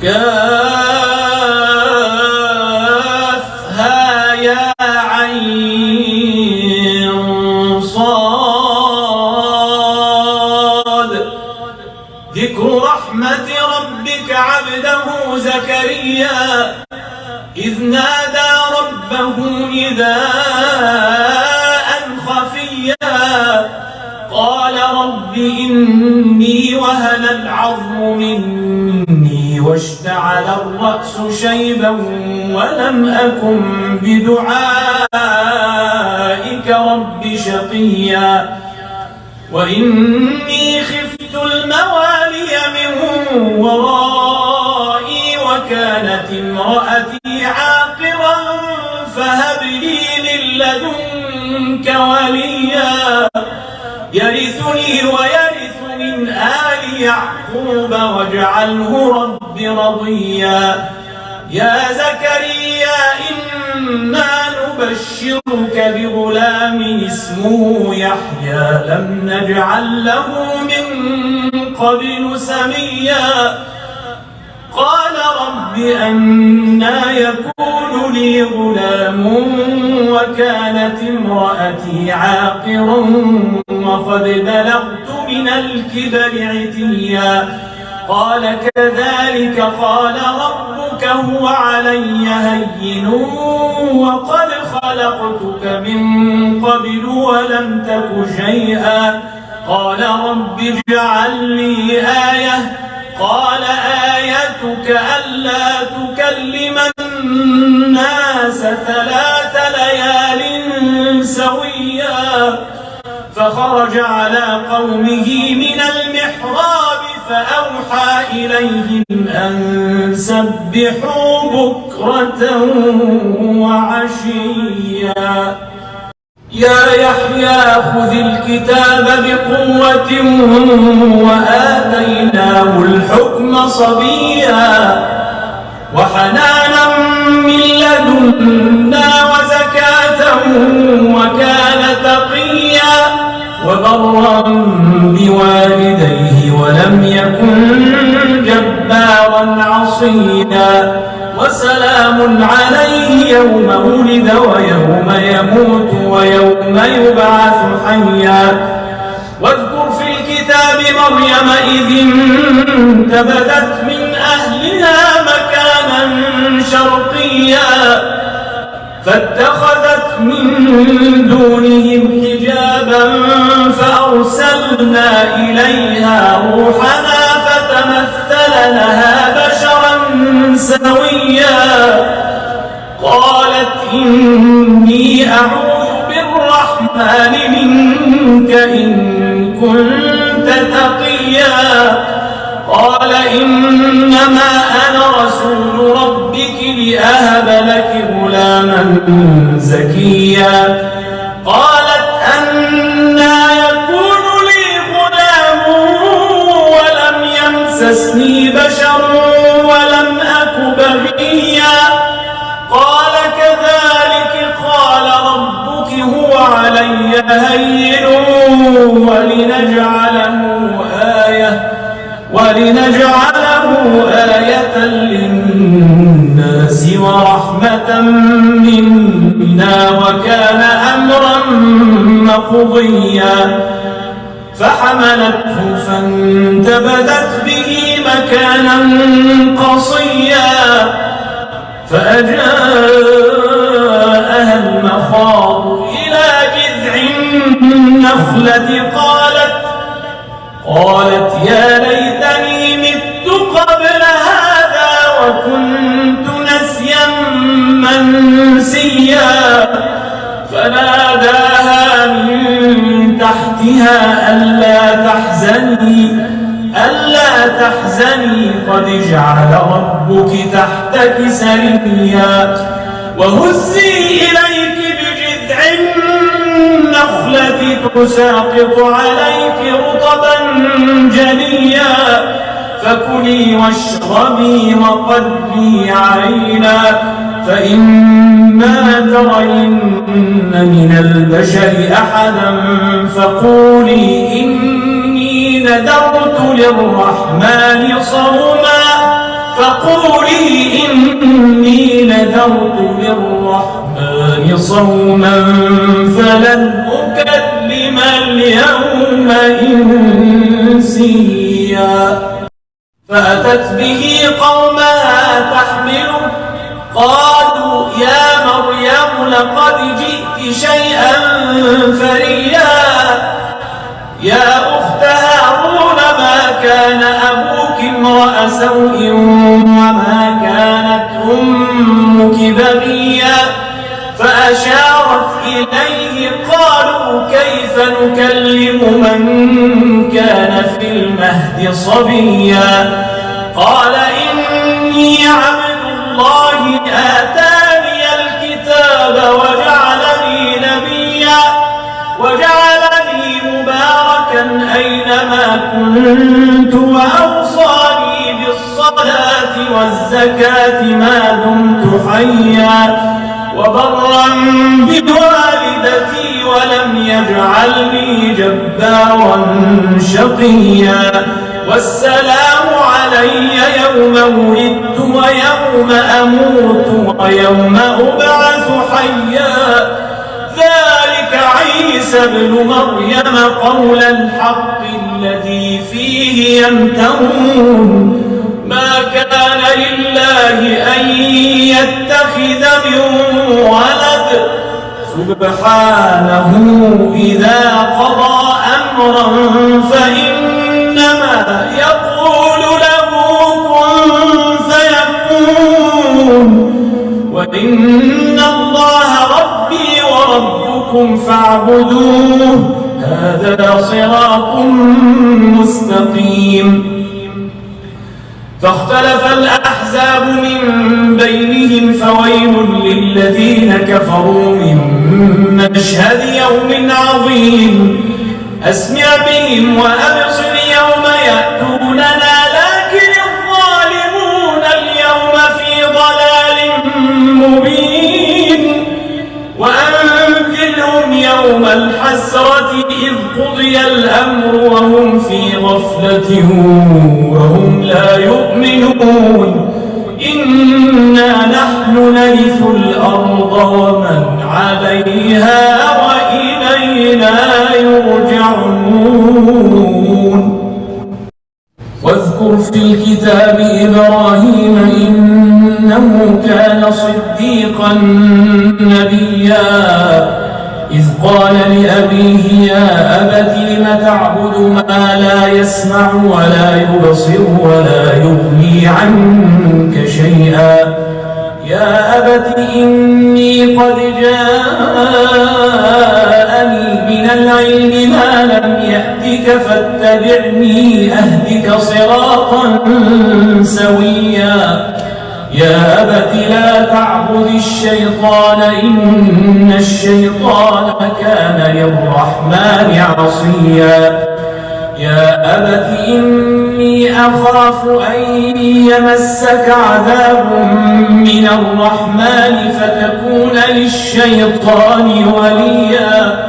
كافها يا عين صاد. ذكر رحمة ربك عبده زكريا إذ نادى ربه نداء خفيا قال رب إني وهن العظم مني واشتعل الرأس شيبا ولم أكن بدعائك رب شقيا وإني خفت الموالي من ورائي وكانت امرأتي عاقرا فهب لي من لدنك وليا يرثني ويرث من آل يعقوب واجعله رب رضيا. يا زكريا إنا نبشرك بغلام اسمه يحيى لم نجعل له من قبل سميا. قال رب أنى يكون لي غلام وكانت امرأتي عاقرا وقد بلغت من الكبر عتيا. قال كذلك قال ربك هو علي هين وقد خلقتك من قبل ولم تك شيئا. قال رب اجعل لي آية قال آيتك ألا تكلم الناس 3 ليال سويا. فخرج على قومه من المحراب فأوحى إليهم أن سبحوا بكرة وعشيا. يا يحيى خذ الكتاب بقوة وآتيناه الحكم صبيا وحنانا من لدنا وزكاة وكان تقيا وبرا بوالديه ولم يكن جبارا عصيا. وسلام عليه يوم ولد ويوم يموت ويوم يبعث حيا. واذكر في الكتاب مريم إذ انتبذت من أهلها مكانا شرقيا فاتخذت من دونهم حجابا فأرسلنا إليها روحنا فتمثل لها بشرا سويا. قالت إني أعوذ بالرحمن منك إن كنت تقيا. قال إنما أنا رسول ربك لأهب لك غلاما زكيا. قالت أنى يكون لي غلام ولم يمسسني بشر ولم أك بغيا. قال كذلك قال ربك هو علي هين ولنجعله آية للناس ورحمة منا وكان أمرا مقضيا. فحملته فانتبذت به مكانا قصيا فأجاءها المخاض إلى جذع النخلة قالت يا ليتني مت قبل هذا وكنت نسيا منسيا. فناداها من تحتها ألا تحزني قد جعل ربك تحتك سريا. وهزي إليك بجذع النخلة تساقط عليك رطبا جنيا. فكلي واشربي وقري عينا فإما ترين من البشر أحدا فقولي إني نذرت للرحمن صوما فقولي إني نذرت للرحمن صوما فلن أكلم اليوم إنسيا فأتت به قومها تحمله قالوا يا مريم لقد جئت شيئا فريا يا أخت هارون ما كان أبوك امرأ سوء وما كانت أمك بغيا فأشارت إليه قالوا كيف نكلم من كان في المهد صبيا قال إني عبد الله آتاني الكتاب وجعلني نبيا وجعلني مباركا أينما كنت وأوصاني بالصلاة والزكاة ما دمت حيا وبرا بوالدتي ولم يجعلني جبارا شقيا والسلام علي يوم ولدت ويوم أموت ويوم أبعث حيا ذلك عيسى ابن مريم قول الحق الذي فيه يمترون ما كان لله أن يتخذ من ولد سبحانه إذا قضى أمرا فإنما يقول له كن فيكون وإن الله ربي وربكم فاعبدوه هذا صراط مستقيم فاختلف الأحزاب من بينهم فويل للذين كفروا من مشهد يوم عظيم أسمع بهم وأبصر يوم يأتوننا لكن الظالمون اليوم في ضلال مبين وأنذرهم يوم الحسرة إذ قضي الأمر وهم في غفلة وهم لا يؤمنون إنا نحن نرث الأرض ومن عليها وإلينا يرجعون واذكر في الكتاب إبراهيم إنه كان صديقا نبيا إذ قال لأبيه يا أبت لم تعبد ما لا يسمع ولا يبصر ولا يغني عنك شيئا يا أبت إني قد جاءني من العلم ما لم يأتك فاتبعني أهدك صراطا سويا يا أبت لا تعبد الشيطان إن الشيطان كان للرحمن عصيا يا أبت إني أخاف أن يمسك عذاب من الرحمن فتكون للشيطان وليا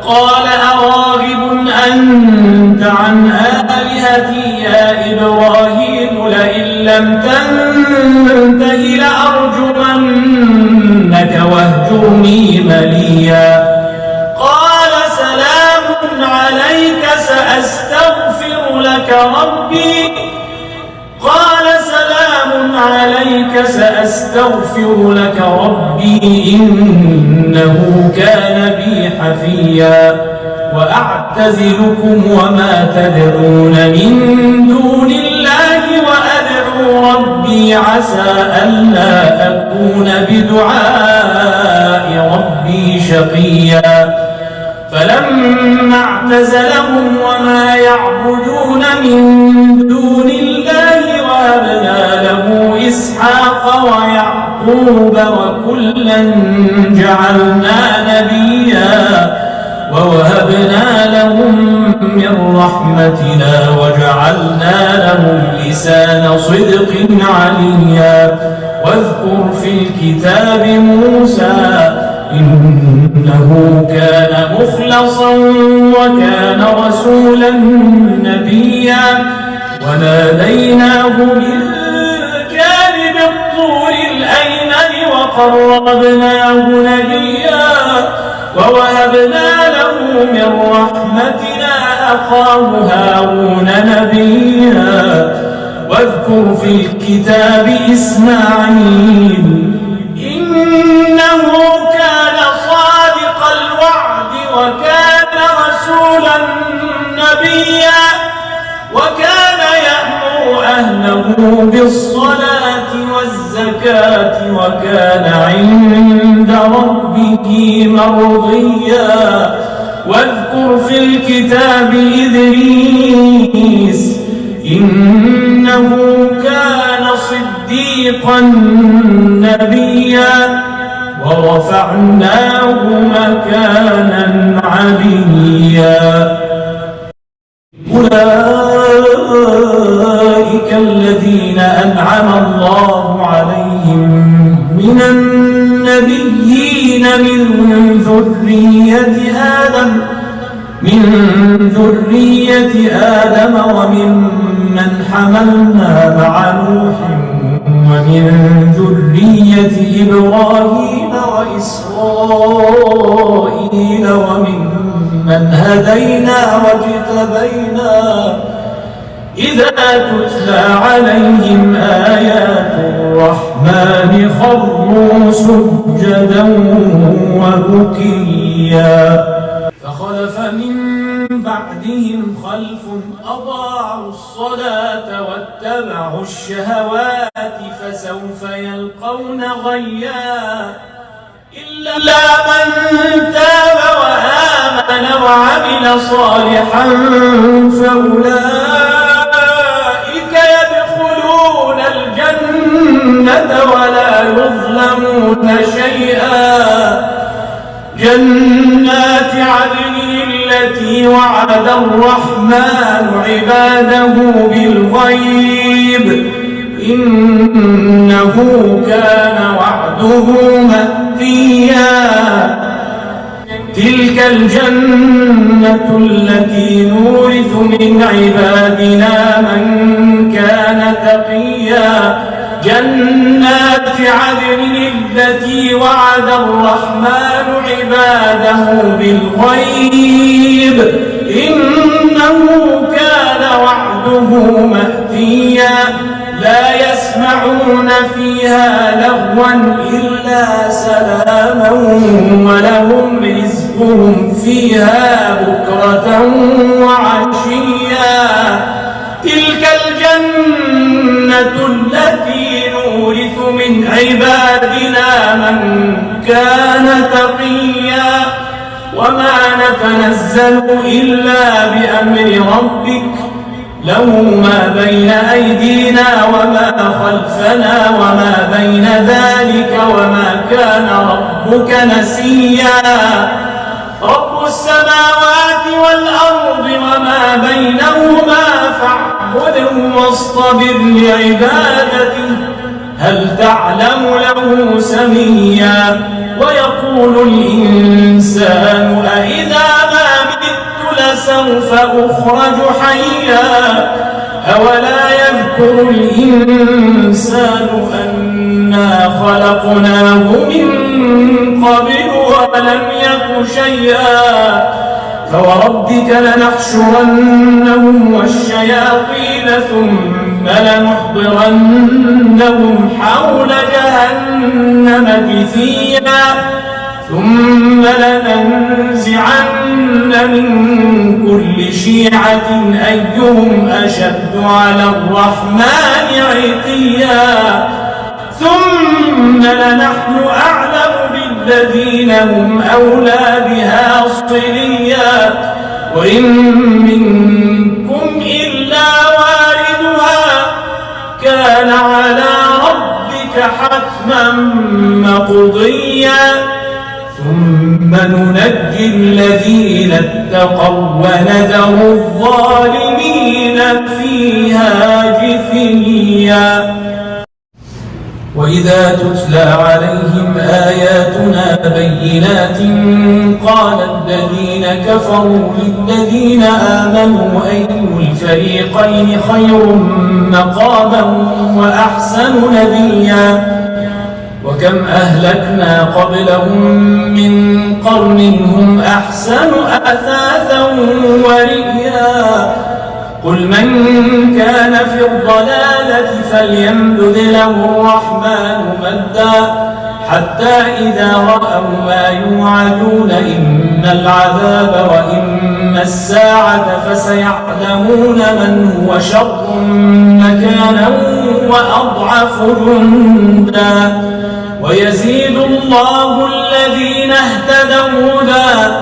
قال أراغب أنت عن آلهتي يا إبراهيم لئن لم تنته لأرجمنك واهجرني مليا قال سلام عليك سأستغفر لك ربي إنه كان بي حفيا وأعتزلكم وما تدعون من دون الله وأدعو ربي عسى ألا أكون بدعاء ربي شقيا فلما اعتزلهم وما يعبدون من دون الله وهبنا له إسحاق ويعقوب وكلا جعلنا نبيا ووهبنا لهم من رحمتنا وجعلنا لهم لسان صدق عليا واذكر في الكتاب موسى إنه كان مخلصا وكان رسولا نبيا وناديناه من وقربناه نجيا ووهبنا له من رحمتنا أخاه هارون نبيا واذكر في الكتاب إسماعيل إنه كان صادق الوعد وكان رسولا نبيا وكان يأمر أهله بالصلاة والزكاة وكان عند ربه مرضيا واذكر في الكتاب إدريس إنه كان صديقا نبيا ورفعناه مكانا عليا أولئك الذين أنعم الله عليهم من النبيين من ذرية آدم وممن حملنا مع نوح ومن ذرية إبراهيم وإسرائيل وممن هدينا واجتبينا إذا تتلى عليهم آيات الرحمن خروا سجدا وبكيا فخلف من بعدهم خلف أضاعوا الصلاة واتبعوا الشهوات فسوف يلقون غيا إلا من تاب وآمن وعمل صالحا فأولئك يدخلون الجنة ولا يظلمون شيئا جنات عدن التي وعد الرحمن عباده بالغيب إنه كان وعده مأتيا تلك الجنة التي نورث من عبادنا من كان تقيا جنات عدن التي وعد الرحمن عباده بالغيب إنه كان وعده مأتيا لا يسمعون فيها لغوا إلا سلاما ولهم رزقهم فيها بكرة وعشيا تلك الجنة التي نورث من عبادنا من كان تقيا وما نتنزل إلا بأمر ربك له ما بين أيدينا وما خلفنا وما بين ذلك وما كان ربك نسيا رب السماوات والأرض وما بينهما فاعبده واصطبر لعبادته هل تعلم له سميا ويقول الإنسان أإذا ما مت لسوف أخرج حيا أولا يذكر الإنسان أنا خلقناه من قبل ولم يك شيئا فوربك لنحشرنهم والشياطين ثم لنحضرنهم حول جهنم جثيا ثم لننزعن من كل شيعة أيهم أشد على الرحمن عتيا ثم لنحن أعلم بالذين هم أولى بها صليا وإن منكم إلا واردها كان على ربك حتما مقضيا ثم ننجي الذين اتقوا ونذر الظالمين فيها جثيا وإذا تتلى عليهم آياتنا بينات قال الذين كفروا للذين آمنوا أي الفريقين خير مقاما وأحسن نديا وكم أهلكنا قبلهم من قرن هم أحسن أثاثا ورئيا قل من كان في الضلالة فليمدد له الرحمن مدا حتى إذا رأوا ما يوعدون إما العذاب وإما الساعة فسيعلمون من هو شر مكانا وأضعف جندا ويزيد الله الذين اهتدوا هدى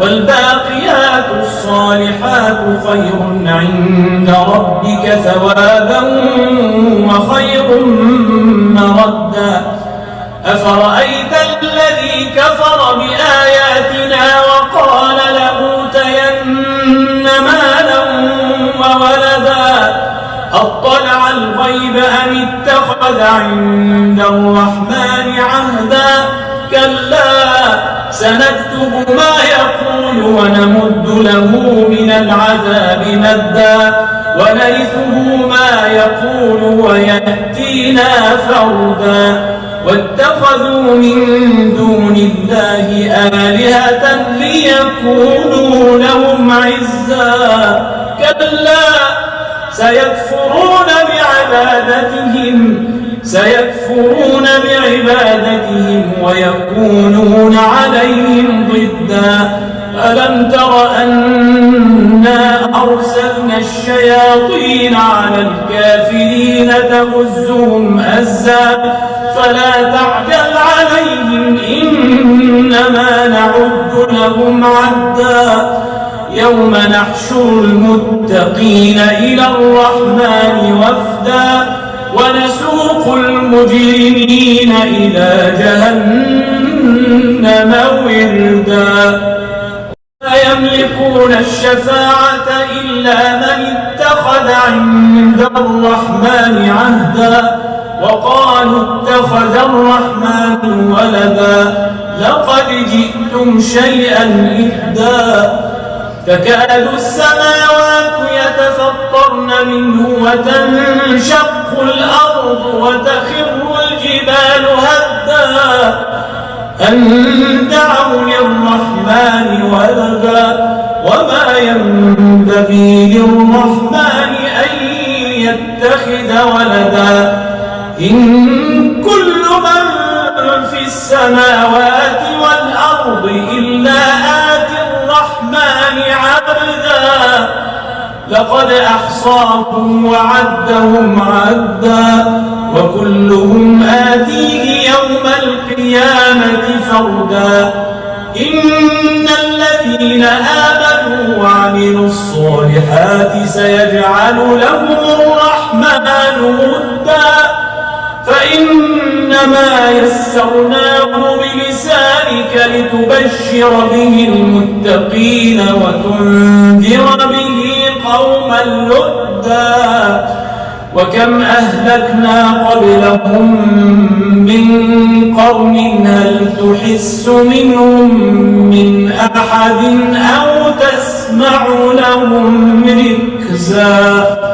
والباقيات الصالحات خير عند ربك ثوابا وخير مردا أفرأيت الذي كفر بآياتنا وقال لأوتين مالا وولدا أطلع الغيب أم اتخذ عند الرحمن عهدا كلا سنكتب ما يقول ونمد له من العذاب مدا ونرثه ما يقول ويأتينا فردا واتخذوا من دون الله آلهة ليكونوا لهم عزا كلا سيكفرون بعبادتهم ويكونون عليهم ضدا ألم تر أنا أرسلنا الشياطين على الكافرين تغزهم أزا فلا تعجل عليهم إنما نعد لهم عدا يوم نحشر المتقين إلى الرحمن وفدا ونسوق المجرمين إلى جهنم وردا لا يملكون الشفاعة إلا من اتخذ عند الرحمن عهدا وقالوا اتخذ الرحمن ولدا لقد جئتم شيئا إدا تكاد السماوات يتفطرن منه وتنشق الأرض وتخر الجبال هدا أن دعوا للرحمن ولدا وما ينبغي للرحمن أن يتخذ ولدا إن كل من في السماوات والأرض إلا آتي الرحمن عبدا لقد أحصاهم وعدهم عدا وكلهم آتيه يوم القيامة فردا إن الذين آمنوا وعملوا الصالحات سيجعل لهم الرحمن ودا فإنما يسرناه بلسانك لتبشر به المتقين وتنذر به قوما لدا وكم أهلكنا قبلهم من قرن هل تحس منهم من أحد أو تسمع لهم ركزا